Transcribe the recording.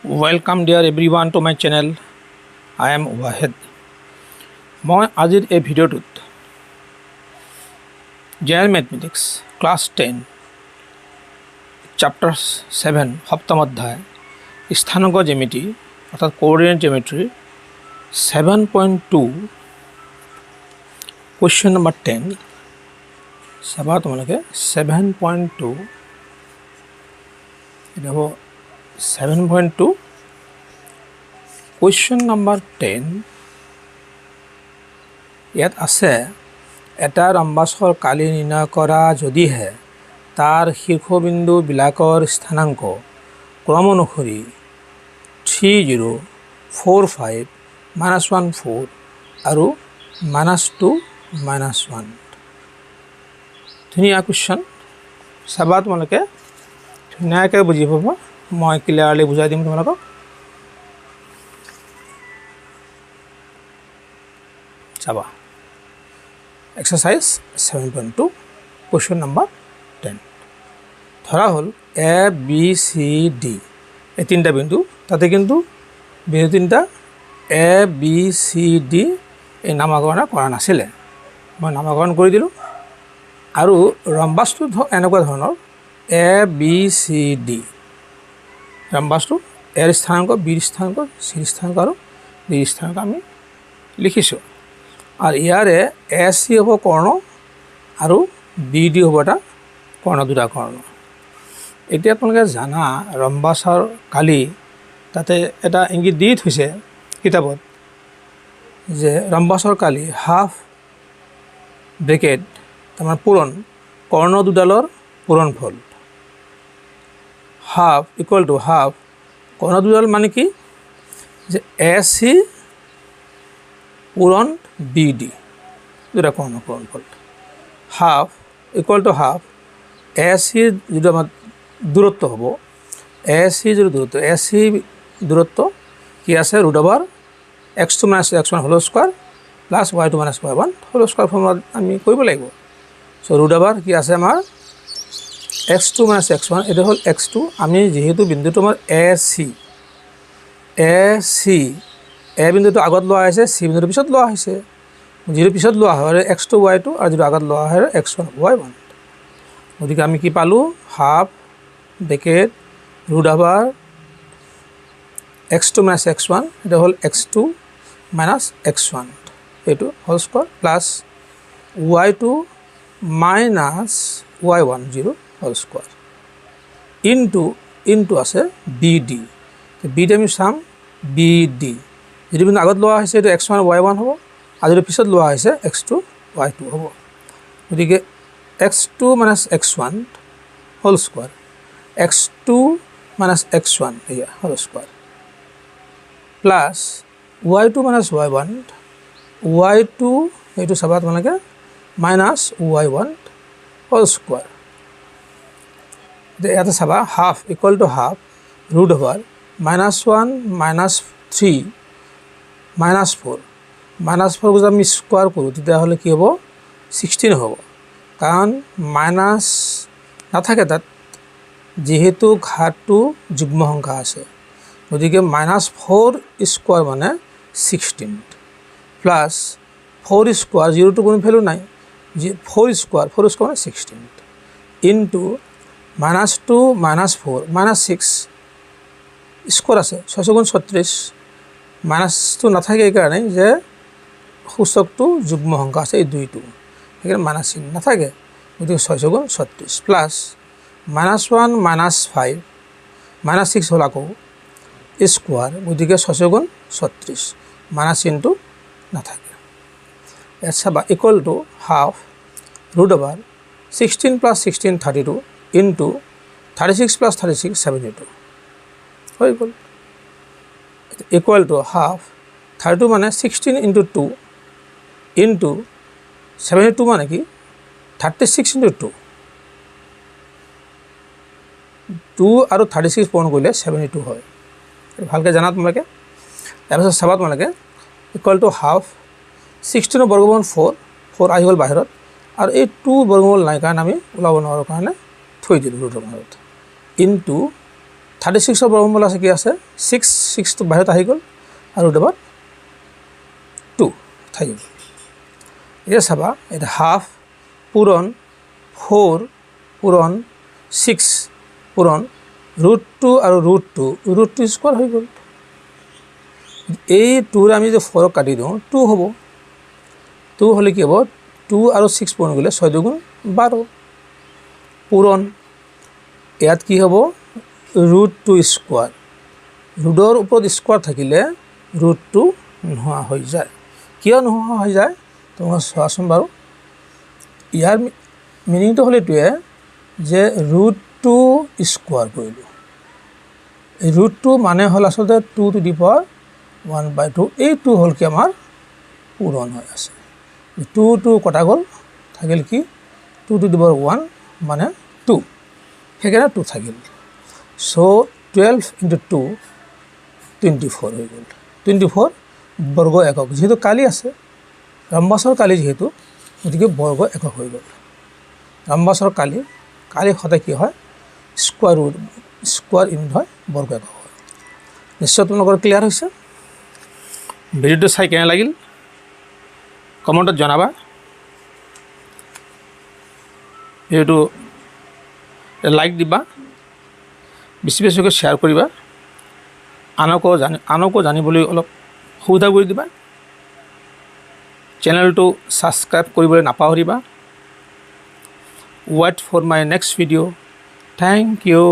Welcome dear everyone to my channel. I am Wahed. মই আজিৰ এই ভিডিঅ'টোত জেনেৰেল মেথমেটিক্স ক্লাছ 10 চেপ্টাৰ 7 সপ্তম অধ্যায় স্থানাংক জ্যামিতি অৰ্থাৎ কোঅৰ্ডিনেট জ্যামিতি 7.2 কোৱেশ্চন নম্বৰ 10 চাবা তোমালোকে 7.2 এটা হ'ব 7.2 question number 10 ইয়াত আছে এটা ৰম্বাসৰ কালি নিৰ্ণয় কৰা যদিহে তাৰ শীৰ্ষবিন্দুবিলাকৰ স্থানাংক ক্ৰম অনুসৰি 3 0 4 5 -1 4 আৰু -2 -1 ধুনীয়া কুৱেশ্যন চাবা তোমালোকে ধুনীয়াকৈ বুজি পাবা মই ক্লিয়াৰলি বুজাই দিম তোমালোকক চাবা এক্সাৰসাইজ 7.2 কোৱেশ্চন নম্বৰ 10 ধৰা হ'ল এ বি চি ডি এই তিনিটা বিন্দু তাতে কিন্তু বিন্দু তিনিটা এ বি চি ডি এই নামকৰণ কৰা নাছিলে মই নামকৰণ কৰি দিলোঁ আৰু ৰম্বাসটো এনেকুৱা ধৰণৰ এ বি চি ডি ৰম্বাসটো এৰ স্থানাংক বিৰ স্থানাংক চিৰ স্থানাংক আৰু ডিৰ স্থানাংক আমি লিখিছোঁ আৰু ইয়াৰে এ চি হ'ব কৰ্ণ আৰু বি ডি হ'ব এটা কৰ্ণ দুটা কৰ্ণ এতিয়া আপোনালোকে জানা ৰম্বাসৰ কালি তাতে এটা ইংগিত দি থৈছে কিতাপত যে ৰম্বাসৰ কালি হাফ ব্ৰেকেট তাৰমানে পূৰণ কৰ্ণ দুডালৰ পূৰণফল হাফ ইকুৱেল টু হাফ কৰ্ণ দুডাল মানে কি যে এ চি পূৰণ বি ডি দুটা কৰ্ণ পূৰণফল হাফ ইকুৱেল টু হাফ এ চিৰ যিটো আমাৰ দূৰত্ব হ'ব এ চি যিটো দূৰত্ব এ চি দূৰত্ব কি আছে √(x2 - x1) whole square plus y2 - y1 whole square ফৰ্মুলাত আমি কৰিব লাগিব চ' √() কি আছে আমাৰ x2 - x1 এটা হ'ল x2 আমি যেহেতু বিন্দুটো আমাৰ এ চি এ বিন্দুটো আগত লোৱা হৈছে চি বিন্দুটো পিছত লোৱা হৈছে যিটো পিছত লোৱা হয় x2 y2 আৰু যিটো আগত লোৱা হয় x1 y1 গতিকে আমি কি পালোঁ হাফ ব্ৰেকেট √(x2 - x1) এটা হ'ল x2 - x1 এইটো whole square plus y2 - y1 0 whole square into আছে বি ডি আমি চাম বি ডি যিটো বিন্দু আগত লোৱা হৈছে এইটো x1 y1 হ'ব আৰু যিটো পিছত লোৱা হৈছে x2 y2 হ'ব গতিকে x2 - x1 whole square x2 - x1 এয়া whole square plus y2 - y1 y2 এইটো চাবা তোমালোকে -y1 হোল স্কোৱাৰ ইয়াতে চাবা হাফ ইকুৱেল টু হাফ √(1 - 3 -4 -4 যদি আমি স্কোৱাৰ কৰোঁ তেতিয়াহ'লে কি হ'ব 16 হ'ব কাৰণ মাইনাছ নাথাকে তাত যিহেতু ঘাতটো যুগ্ম সংখ্যা আছে গতিকে -4 স্কোৱাৰ মানে 16 প্লাছ 4 স্কোৱাৰ জিৰ'টো কোনো ভেলু নাই 4 স্কোৱাৰ মানে 16 ইনটু -2 -4 -6 স্কোৱাৰ আছে 6 × 36 মাইনাছটো নাথাকে এইকাৰণে যে সূচকটো যুগ্ম সংখ্যা আছে এই দুইটো সেইকাৰণে মাইনাছ চিন নাথাকে গতিকে 6 × 36 প্লাছ -1 -5 -6 হ'ল আকৌ স্কোৱাৰ গতিকে 6 × 36 মাইনাছ চিনটো নাথাকে ইয়াত চাবা ইকুৱেল টু হাফ √(16 + 16 32 ইনটু 36 + 36 72 হৈ গ'ল ইকুৱেল টু হাফ 32 মানে 16 × 2 ইনটু 72 মানে কি 36 × 2 2 আৰু 36 পূৰণ কৰিলে 72 হয় ভালকৈ জানা তোমালোকে তাৰপিছত চাবা তোমালোকে ইকুৱেল টু হাফ 16 বৰ্গমূল 4 আহি গ'ল বাহিৰত আৰু এই 2 বৰ্গমূল নাই কাৰণে আমি ওলাব নোৱাৰোঁ কাৰণে থৈ দিলোঁ √() ইনটু 36 বৰ্গমূল আছে কি আছে 6 টো বাহিৰত আহি গ'ল আৰু ৰুট 2 থাকি গ'ল এতিয়া চাবা এটা হাফ পূৰণ 4 পূৰণ 6 পূৰণ ৰুট 2 আৰু ৰুট 2 স্কোৱাৰ হৈ গ'ল এই 2 আমি যে 4 কাটি দিওঁ 2 হ'ব 2 হ'লে কি হ'ব 2 আৰু 6 পূৰণ কৰিলে 6 2 12 পূৰণ ইয়াত কি হ'ব ৰুট 2 স্কোৱাৰ ৰুটৰ ওপৰত স্কোৱাৰ থাকিলে ৰুট 2 নোহোৱা হৈ যায় কিয় নোহোৱা হৈ যায় তোমাক চোৱাচোন বাৰু ইয়াৰ মিনিংটো হ'ল এইটোৱে যে ৰুট 2 স্কোৱাৰ কৰিলোঁ ৰুট 2 মানে হ'ল আচলতে 2 টু দি পাৱাৰ 1/2 এই 2 হ'ল কি আমাৰ পূৰণ হৈ আছে 2 কটা গ'ল থাকিল কি 2 টু দি পাৱাৰ 1 মানে 2 সেইকাৰণে 2 থাকিল চ' 12 into 2 24 হৈ গ'ল 24 বৰ্গ একক যেহেতু কালি আছে ৰম্বাসৰ কালি যেহেতু গতিকে বৰ্গ একক হৈ গ'ল ৰম্বাসৰ কালি সদায় কি হয় স্কোৱাৰ ইউনিট হয় বৰ্গ একক হয় নিশ্চয় তোমালোকৰ ক্লিয়াৰ হৈছে ভিডিঅ'টো চাই কেনে লাগিল কমেণ্টত জনাবা ভিডিঅ'টো লাইক দিবা বেছিকৈ শ্বেয়াৰ কৰিবা আনকো জানিবলৈ অলপ সুবিধা কৰি দিবা চেনেলটো ছাবস্ক্ৰাইব কৰিবলৈ নাপাহৰিবা wait for my next video' thank U